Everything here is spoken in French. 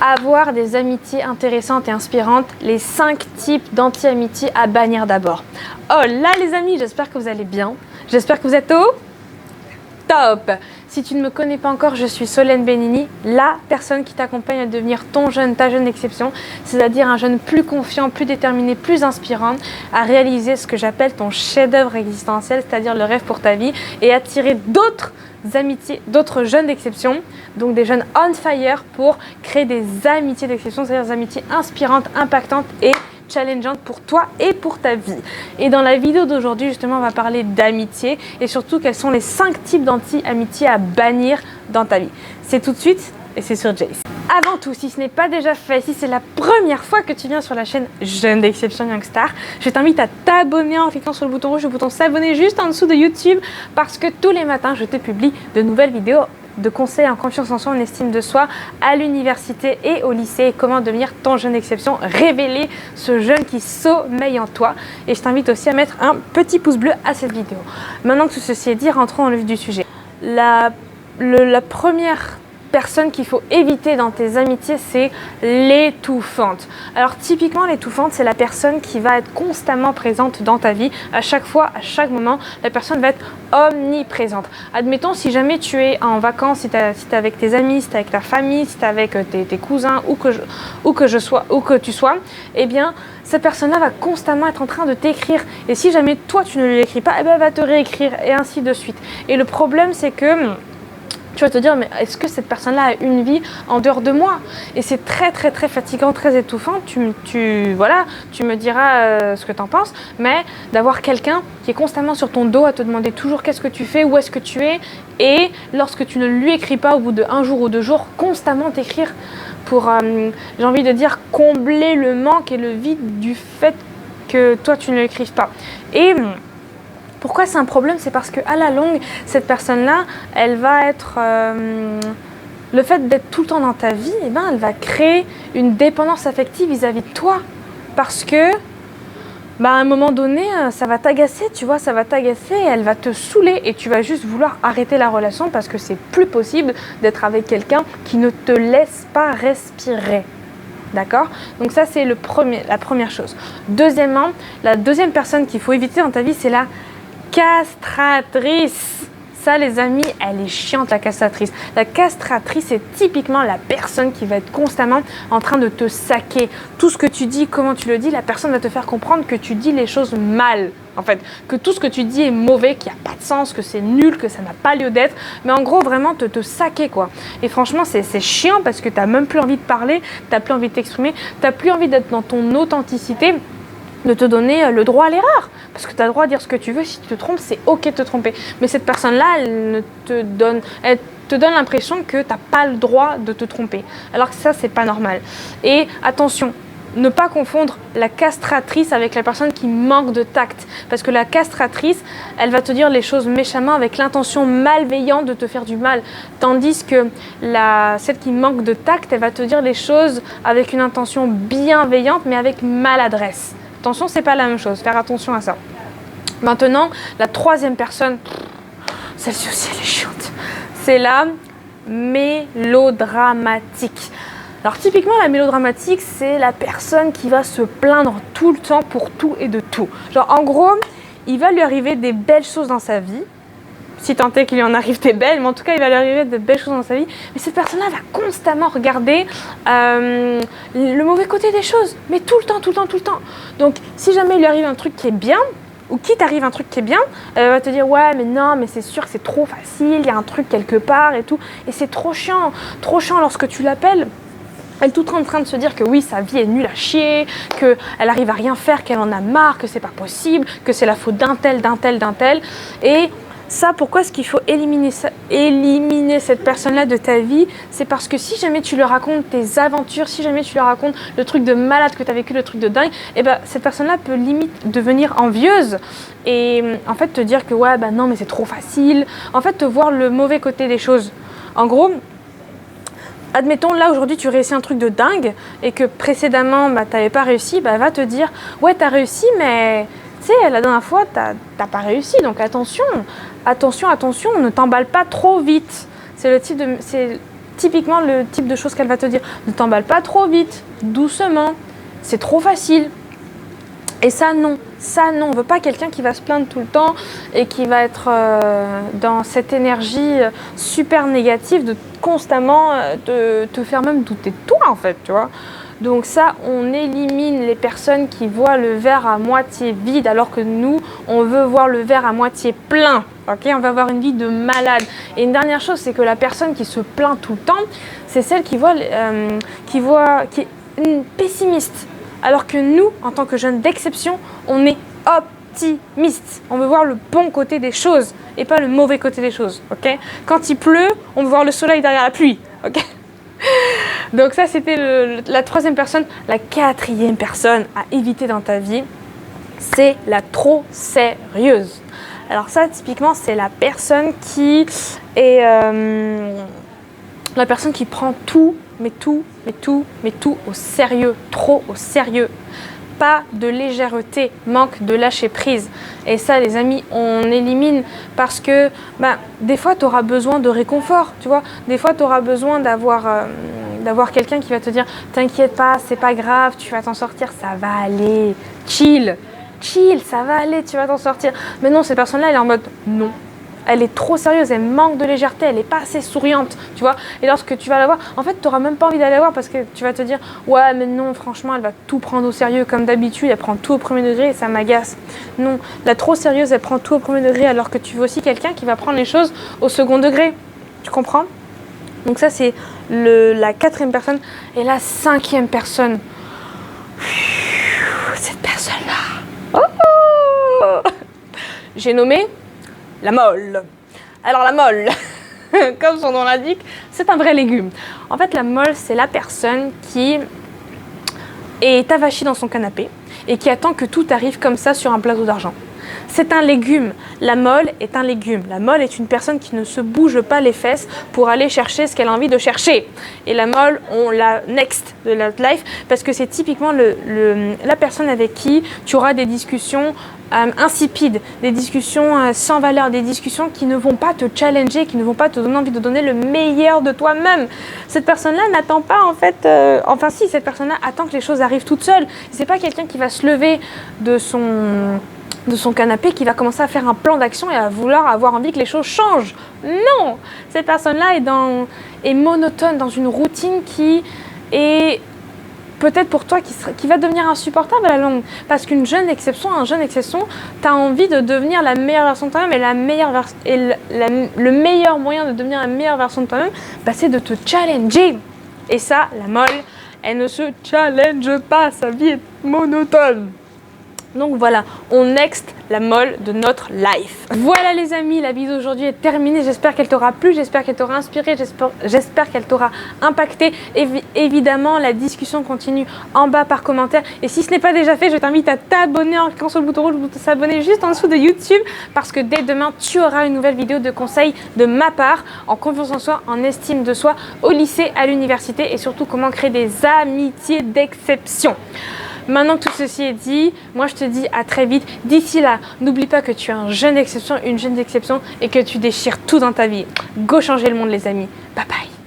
Avoir des amitiés intéressantes et inspirantes, les 5 types d'anti-amitié à bannir d'abord. Oh là les amis, j'espère que vous allez bien. J'espère que vous êtes au top. Si tu ne me connais pas encore, je suis Solène Benini, la personne qui t'accompagne à devenir ton jeune, ta jeune exception, c'est-à-dire un jeune plus confiant, plus déterminé, plus inspirant, à réaliser ce que j'appelle ton chef-d'œuvre existentiel, c'est-à-dire le rêve pour ta vie, et attirer d'autres amitiés, d'autres jeunes d'exception, donc des jeunes on fire pour créer des amitiés d'exception, c'est-à-dire des amitiés inspirantes, impactantes et challengeantes pour toi et pour ta vie. Et dans la vidéo d'aujourd'hui, justement, on va parler d'amitié et surtout quels sont les 5 types d'anti-amitié à bannir dans ta vie. C'est tout de suite et c'est sur Jace. Avant tout, si ce n'est pas déjà fait, si c'est la première fois que tu viens sur la chaîne Jeune d'Exception Youngstar, je t'invite à t'abonner en cliquant sur le bouton rouge, le bouton s'abonner juste en dessous de YouTube parce que tous les matins, je te publie de nouvelles vidéos de conseils en confiance en soi, en estime de soi, à l'université et au lycée, et comment devenir ton jeune d'exception, révéler ce jeune qui sommeille en toi. Et je t'invite aussi à mettre un petit pouce bleu à cette vidéo. Maintenant que tout ceci est dit, rentrons dans le vif du sujet. La première personne qu'il faut éviter dans tes amitiés, c'est l'étouffante. Alors typiquement, l'étouffante, c'est la personne qui va être constamment présente dans ta vie, à chaque fois, à chaque moment, la personne va être omniprésente. Admettons, si jamais tu es en vacances, si tu es avec tes amis, si tu es avec ta famille, si tu es avec tes cousins, où que tu sois, eh bien, cette personne-là va constamment être en train de t'écrire. Et si jamais toi, tu ne lui écris pas, eh bien, elle va te réécrire et ainsi de suite. Et le problème, c'est que tu vas te dire, mais est-ce que cette personne-là a une vie en dehors de moi? Et c'est très, très, très fatigant, très étouffant. Tu me diras ce que tu en penses, mais d'avoir quelqu'un qui est constamment sur ton dos à te demander toujours qu'est-ce que tu fais, où est-ce que tu es, et lorsque tu ne lui écris pas au bout de 1 jour ou 2 jours, constamment t'écrire pour, j'ai envie de dire, combler le manque et le vide du fait que toi, tu ne l'écrives pas. Et pourquoi c'est un problème? C'est parce qu'à la longue, cette personne-là, elle va être... le fait d'être tout le temps dans ta vie, eh ben, elle va créer une dépendance affective vis-à-vis de toi. Parce que, à un moment donné, ça va t'agacer, tu vois, ça va t'agacer, elle va te saouler et tu vas juste vouloir arrêter la relation parce que c'est plus possible d'être avec quelqu'un qui ne te laisse pas respirer. D'accord? Donc ça, c'est la première chose. Deuxièmement, la deuxième personne qu'il faut éviter dans ta vie, c'est la castratrice. Ça, les amis, elle est chiante, la castratrice. La castratrice, c'est typiquement la personne qui va être constamment en train de te saquer. Tout ce que tu dis, comment tu le dis, la personne va te faire comprendre que tu dis les choses mal. En fait, que tout ce que tu dis est mauvais, qu'il n'y a pas de sens, que c'est nul, que ça n'a pas lieu d'être. Mais en gros, vraiment te saquer, quoi. Et franchement, c'est chiant parce que tu n'as même plus envie de parler, tu n'as plus envie de t'exprimer, tu n'as plus envie d'être dans ton authenticité, de te donner le droit à l'erreur. Parce que tu as le droit de dire ce que tu veux. Si tu te trompes, c'est ok de te tromper. Mais cette personne-là, elle te donne l'impression que tu n'as pas le droit de te tromper. Alors que ça, c'est pas normal. Et attention, ne pas confondre la castratrice avec la personne qui manque de tact. Parce que la castratrice, elle va te dire les choses méchamment avec l'intention malveillante de te faire du mal. Tandis que celle qui manque de tact, elle va te dire les choses avec une intention bienveillante, mais avec maladresse. Attention, c'est pas la même chose. Faire attention à ça. Maintenant, la troisième personne, celle-ci aussi, elle est chiante. C'est la mélodramatique. Alors typiquement, la mélodramatique, c'est la personne qui va se plaindre tout le temps pour tout et de tout. Genre, en gros, il va lui arriver des belles choses dans sa vie. Si tant est qu'il lui en arrive des belles, mais en tout cas, il va lui arriver de belles choses dans sa vie. Mais cette personne-là va constamment regarder le mauvais côté des choses. Mais tout le temps, tout le temps, tout le temps. Donc, si jamais il lui arrive un truc qui est bien, ou qu'il t'arrive un truc qui est bien, elle va te dire « Ouais, mais non, mais c'est sûr que c'est trop facile, il y a un truc quelque part et tout. » Et c'est trop chiant lorsque tu l'appelles. Elle est tout en train de se dire que oui, sa vie est nulle à chier, qu'elle arrive à rien faire, qu'elle en a marre, que c'est pas possible, que c'est la faute d'un tel. Et ça, pourquoi est-ce qu'il faut éliminer cette personne-là de ta vie? C'est parce que si jamais tu lui racontes tes aventures, si jamais tu lui racontes le truc de malade que tu as vécu, le truc de dingue, eh ben, cette personne-là peut limite devenir envieuse et en fait te dire que ouais, non, mais c'est trop facile. En fait, te voir le mauvais côté des choses. En gros, admettons, là aujourd'hui tu réussis un truc de dingue et que précédemment tu n'avais pas réussi, elle va te dire ouais, tu as réussi, mais tu sais, la dernière fois t'as pas réussi, donc attention, ne t'emballe pas trop vite. C'est typiquement le type de choses qu'elle va te dire. Ne t'emballe pas trop vite, doucement, c'est trop facile. Et ça non, on veut pas quelqu'un qui va se plaindre tout le temps et qui va être dans cette énergie super négative de constamment te faire même douter de toi en fait, tu vois. Donc ça, on élimine les personnes qui voient le verre à moitié vide alors que nous, on veut voir le verre à moitié plein. Ok, on va avoir une vie de malade. Et une dernière chose, c'est que la personne qui se plaint tout le temps, c'est celle qui est une pessimiste. Alors que nous, en tant que jeunes d'exception, on est optimiste. On veut voir le bon côté des choses et pas le mauvais côté des choses. Ok ? Quand il pleut, on veut voir le soleil derrière la pluie. Ok ? Donc ça, c'était la troisième personne. La quatrième personne à éviter dans ta vie, c'est la trop sérieuse. Alors ça, typiquement, c'est la personne qui est la personne qui prend tout au sérieux, trop au sérieux. Pas de légèreté, manque de lâcher prise. Et ça, les amis, on élimine parce que des fois, tu auras besoin de réconfort, tu vois. Des fois, tu auras besoin d'avoir quelqu'un qui va te dire « T'inquiète pas, c'est pas grave, tu vas t'en sortir, ça va aller, chill, ça va aller, tu vas t'en sortir. » Mais non, cette personne-là, elle est en mode « Non. » Elle est trop sérieuse, elle manque de légèreté, elle n'est pas assez souriante, tu vois. Et lorsque tu vas la voir, en fait, tu n'auras même pas envie d'aller la voir parce que tu vas te dire « Ouais, mais non, franchement, elle va tout prendre au sérieux comme d'habitude, elle prend tout au premier degré et ça m'agace. » Non, la trop sérieuse, elle prend tout au premier degré alors que tu veux aussi quelqu'un qui va prendre les choses au second degré. Tu comprends ? Donc ça, c'est la quatrième personne. Et la cinquième personne, cette personne-là, j'ai nommé la molle. Alors la molle, comme son nom l'indique, c'est un vrai légume. En fait, la molle, c'est la personne qui est avachie dans son canapé et qui attend que tout arrive comme ça sur un plateau d'argent. C'est un légume. La molle est un légume. La molle est une personne qui ne se bouge pas les fesses pour aller chercher ce qu'elle a envie de chercher. Et la molle, on la next de la life parce que c'est typiquement la personne avec qui tu auras des discussions insipides, des discussions sans valeur, des discussions qui ne vont pas te challenger, qui ne vont pas te donner envie de donner le meilleur de toi-même. Cette personne-là n'attend pas en fait, si, cette personne-là attend que les choses arrivent toutes seules. C'est pas quelqu'un qui va se lever de son canapé qui va commencer à faire un plan d'action et à vouloir avoir envie que les choses changent. Non, cette personne-là est monotone dans une routine qui est peut-être pour toi qui va devenir insupportable à la longue. Parce qu'une jeune exception, tu as envie de devenir la meilleure version de toi-même et le meilleur moyen de devenir la meilleure version de toi-même, c'est de te challenger. Et ça, la molle, elle ne se challenge pas, sa vie est monotone. Donc voilà, on next la molle de notre life. Voilà les amis, la vidéo d'aujourd'hui est terminée. J'espère qu'elle t'aura plu, j'espère qu'elle t'aura inspiré, j'espère qu'elle t'aura impacté. Évidemment, la discussion continue en bas par commentaire. Et si ce n'est pas déjà fait, je t'invite à t'abonner en cliquant sur le bouton rouge pour s'abonner juste en dessous de YouTube. Parce que dès demain, tu auras une nouvelle vidéo de conseils de ma part en confiance en soi, en estime de soi, au lycée, à l'université et surtout comment créer des amitiés d'exception. Maintenant que tout ceci est dit, moi je te dis à très vite. D'ici là, n'oublie pas que tu es un jeune d'exception, une jeune d'exception et que tu déchires tout dans ta vie. Go changer le monde les amis. Bye bye.